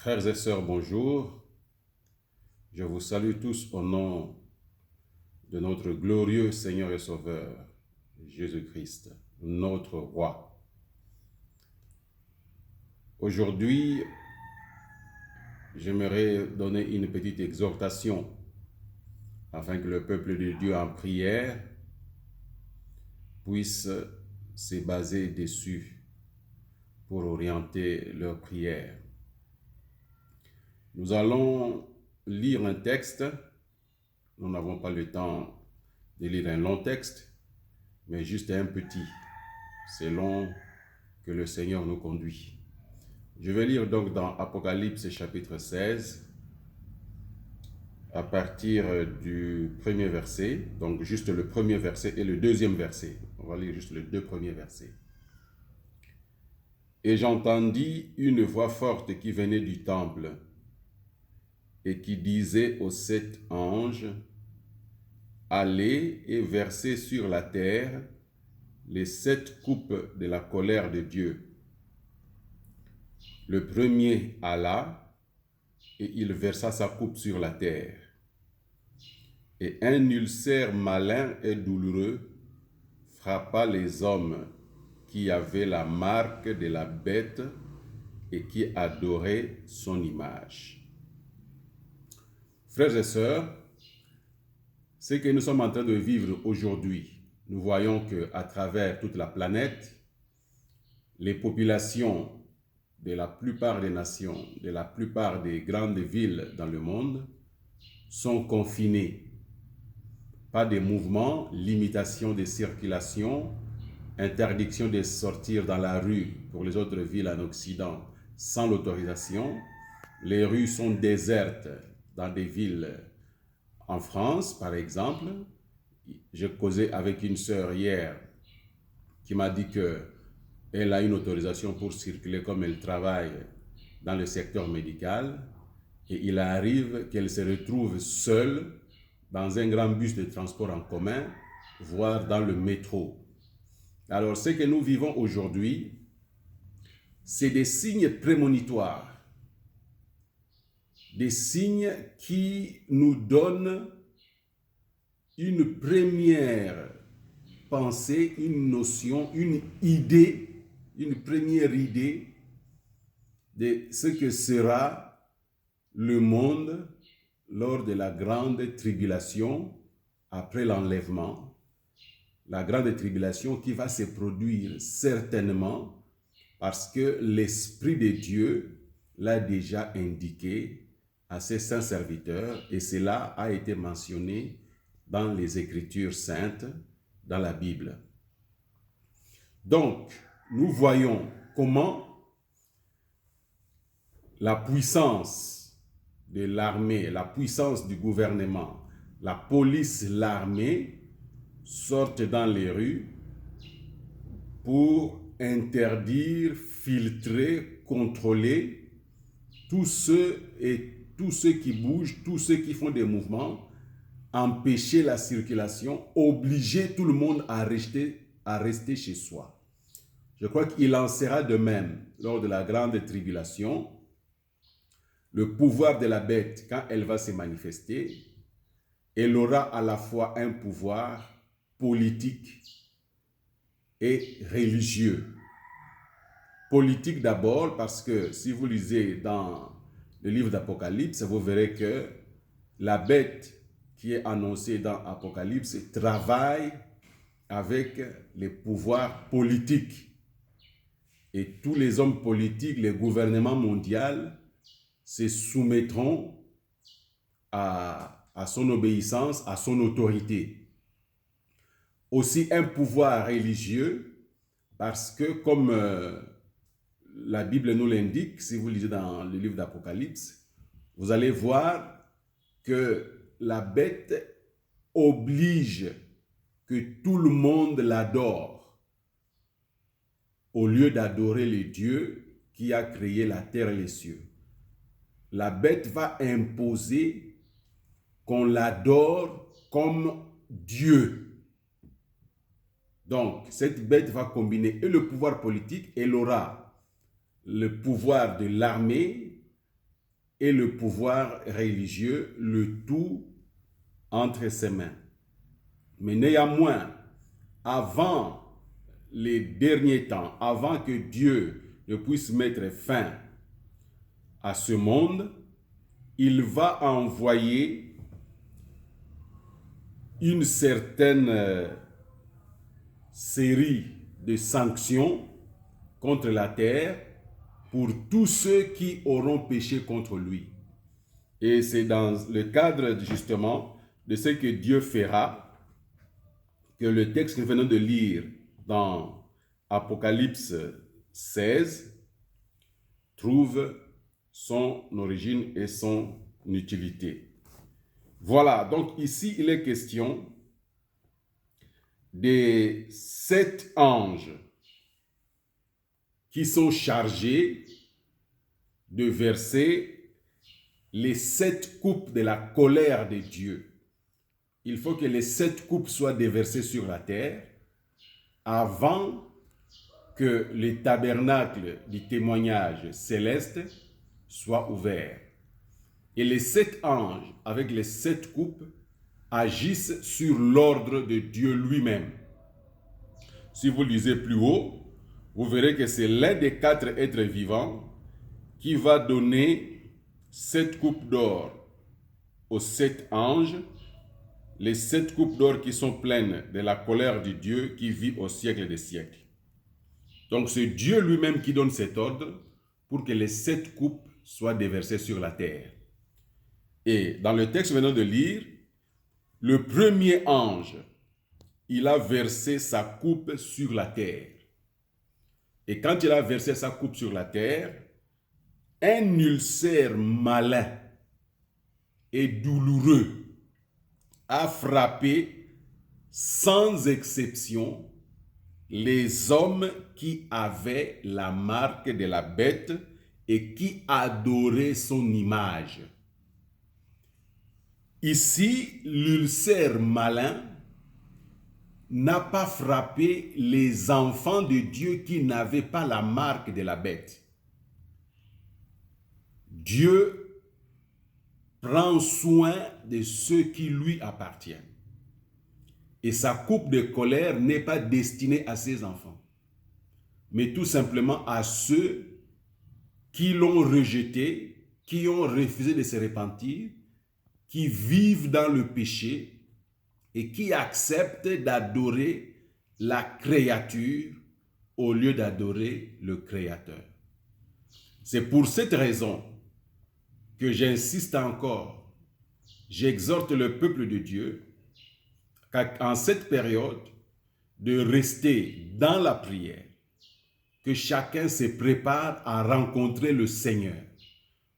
Frères et sœurs, bonjour. Je vous salue tous au nom de notre glorieux Seigneur et Sauveur, Jésus-Christ, notre Roi. Aujourd'hui, j'aimerais donner une petite exhortation afin que le peuple de Dieu en prière puisse se baser dessus pour orienter leur prière. Nous allons lire un texte. Nous n'avons pas le temps de lire un long texte, mais juste un petit, selon que le Seigneur nous conduit. Je vais lire donc dans Apocalypse chapitre 16, à partir du premier verset, donc juste le premier verset et le deuxième verset. On va lire juste les deux premiers versets. Et j'entendis une voix forte qui venait du temple et qui disait aux 7 anges: allez et versez sur la terre les 7 coupes de la colère de Dieu. Le premier alla, et il versa sa coupe sur la terre. Et un ulcère malin et douloureux frappa les hommes qui avaient la marque de la bête et qui adoraient son image. Frères et sœurs, ce que nous sommes en train de vivre aujourd'hui, nous voyons qu'à travers toute la planète, les populations de la plupart des nations, de la plupart des grandes villes dans le monde, sont confinées. Pas de mouvements, limitation des circulations, interdiction de sortir dans la rue pour les autres villes en Occident sans l'autorisation. Les rues sont désertes dans des villes en France, par exemple. J'ai causé avec une sœur hier qui m'a dit qu'elle a une autorisation pour circuler comme elle travaille dans le secteur médical, et il arrive qu'elle se retrouve seule dans un grand bus de transport en commun, voire dans le métro. Alors, ce que nous vivons aujourd'hui, c'est des signes prémonitoires, des signes qui nous donnent une première pensée, une notion, une idée, une première idée de ce que sera le monde lors de la grande tribulation après l'enlèvement. La grande tribulation qui va se produire certainement parce que l'Esprit de Dieu l'a déjà indiqué à ses saints serviteurs, et cela a été mentionné dans les Écritures saintes, dans la Bible. Donc, nous voyons comment la puissance de l'armée, la puissance du gouvernement, la police, l'armée sortent dans les rues pour interdire, filtrer, contrôler tous ceux qui bougent, tous ceux qui font des mouvements, empêcher la circulation, obliger tout le monde à rester chez soi. Je crois qu'il en sera de même lors de la grande tribulation. Le pouvoir de la bête, quand elle va se manifester, elle aura à la fois un pouvoir politique et religieux. Politique d'abord parce que si vous lisez dans le livre d'Apocalypse, vous verrez que la bête qui est annoncée dans Apocalypse travaille avec les pouvoirs politiques. Et tous les hommes politiques, les gouvernements mondiaux se soumettront à son obéissance, à son autorité. Aussi un pouvoir religieux, parce que comme la Bible nous l'indique, si vous lisez dans le livre d'Apocalypse, vous allez voir que la bête oblige que tout le monde l'adore, au lieu d'adorer le Dieu qui a créé la terre et les cieux. La bête va imposer qu'on l'adore comme Dieu. Donc, cette bête va combiner et le pouvoir politique, elle aura le pouvoir de l'armée, et le pouvoir religieux, le tout entre ses mains. Mais néanmoins, avant les derniers temps, avant que Dieu ne puisse mettre fin à ce monde, il va envoyer une certaine série de sanctions contre la terre pour tous ceux qui auront péché contre lui. Et c'est dans le cadre justement de ce que Dieu fera que le texte que nous venons de lire dans Apocalypse 16 trouve son origine et son utilité. Voilà, donc ici il est question des 7 anges qui sont chargés de verser les 7 coupes de la colère de Dieu. Il faut que les 7 coupes soient déversées sur la terre avant que le tabernacle du témoignage céleste soit ouvert. Et les 7 anges, avec les 7 coupes, agissent sur l'ordre de Dieu lui-même. Si vous lisez plus haut, vous verrez que c'est l'un des 4 êtres vivants qui va donner 7 coupes d'or aux 7 anges, les 7 coupes d'or qui sont pleines de la colère de Dieu qui vit au siècle des siècles. Donc c'est Dieu lui-même qui donne cet ordre pour que les 7 coupes soient déversées sur la terre. Et dans le texte venant de lire, le premier ange, il a versé sa coupe sur la terre. Et quand il a versé sa coupe sur la terre, un ulcère malin et douloureux a frappé sans exception les hommes qui avaient la marque de la bête et qui adoraient son image. Ici, l'ulcère malin n'a pas frappé les enfants de Dieu qui n'avaient pas la marque de la bête. Dieu prend soin de ceux qui lui appartiennent. Et sa coupe de colère n'est pas destinée à ses enfants, mais tout simplement à ceux qui l'ont rejeté, qui ont refusé de se repentir, qui vivent dans le péché et qui acceptent d'adorer la créature au lieu d'adorer le Créateur. C'est pour cette raison que j'insiste encore, j'exhorte le peuple de Dieu en cette période de rester dans la prière, que chacun se prépare à rencontrer le Seigneur,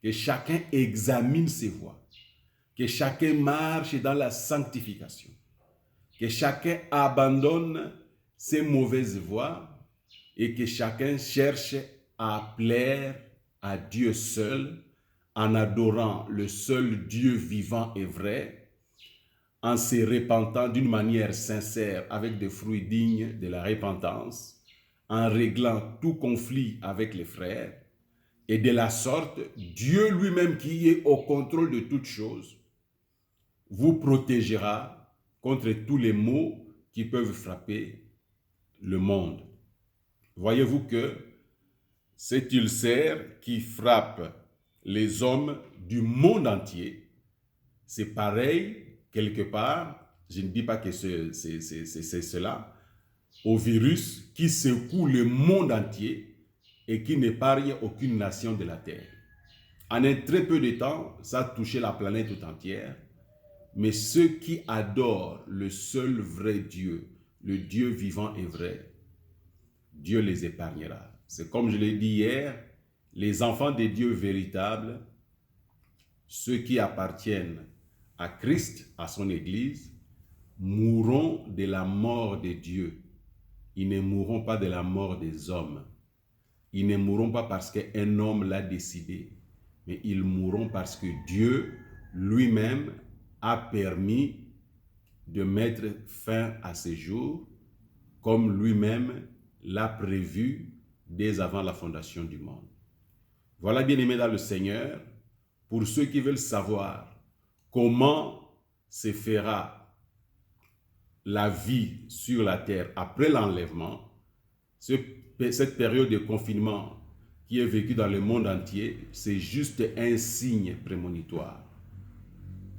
que chacun examine ses voies, que chacun marche dans la sanctification, que chacun abandonne ses mauvaises voies et que chacun cherche à plaire à Dieu seul en adorant le seul Dieu vivant et vrai, en se repentant d'une manière sincère avec des fruits dignes de la repentance, en réglant tout conflit avec les frères, et de la sorte, Dieu lui-même qui est au contrôle de toutes choses, vous protégera contre tous les maux qui peuvent frapper le monde. Voyez-vous que cet ulcère qui frappe les hommes du monde entier, c'est pareil quelque part, je ne dis pas que c'est cela, au virus qui secoue le monde entier et qui n'épargne aucune nation de la terre. En un très peu de temps, ça a touché la planète tout entière, mais ceux qui adorent le seul vrai Dieu, le Dieu vivant et vrai, Dieu les épargnera. C'est comme je l'ai dit hier, les enfants des dieux véritables, ceux qui appartiennent à Christ, à son Église, mourront de la mort de Dieu. Ils ne mourront pas de la mort des hommes. Ils ne mourront pas parce qu'un homme l'a décidé, mais ils mourront parce que Dieu lui-même a permis de mettre fin à ces jours, comme lui-même l'a prévu dès avant la fondation du monde. Voilà, bien-aimés dans le Seigneur, pour ceux qui veulent savoir comment se fera la vie sur la terre après l'enlèvement, cette période de confinement qui est vécue dans le monde entier, c'est juste un signe prémonitoire.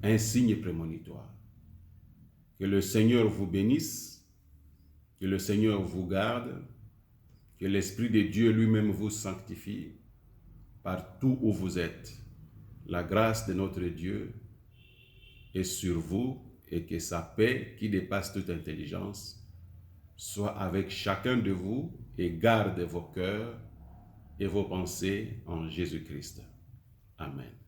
Un signe prémonitoire. Que le Seigneur vous bénisse, que le Seigneur vous garde, que l'Esprit de Dieu lui-même vous sanctifie partout où vous êtes. La grâce de notre Dieu est sur vous et que sa paix qui dépasse toute intelligence soit avec chacun de vous et garde vos cœurs et vos pensées en Jésus-Christ. Amen.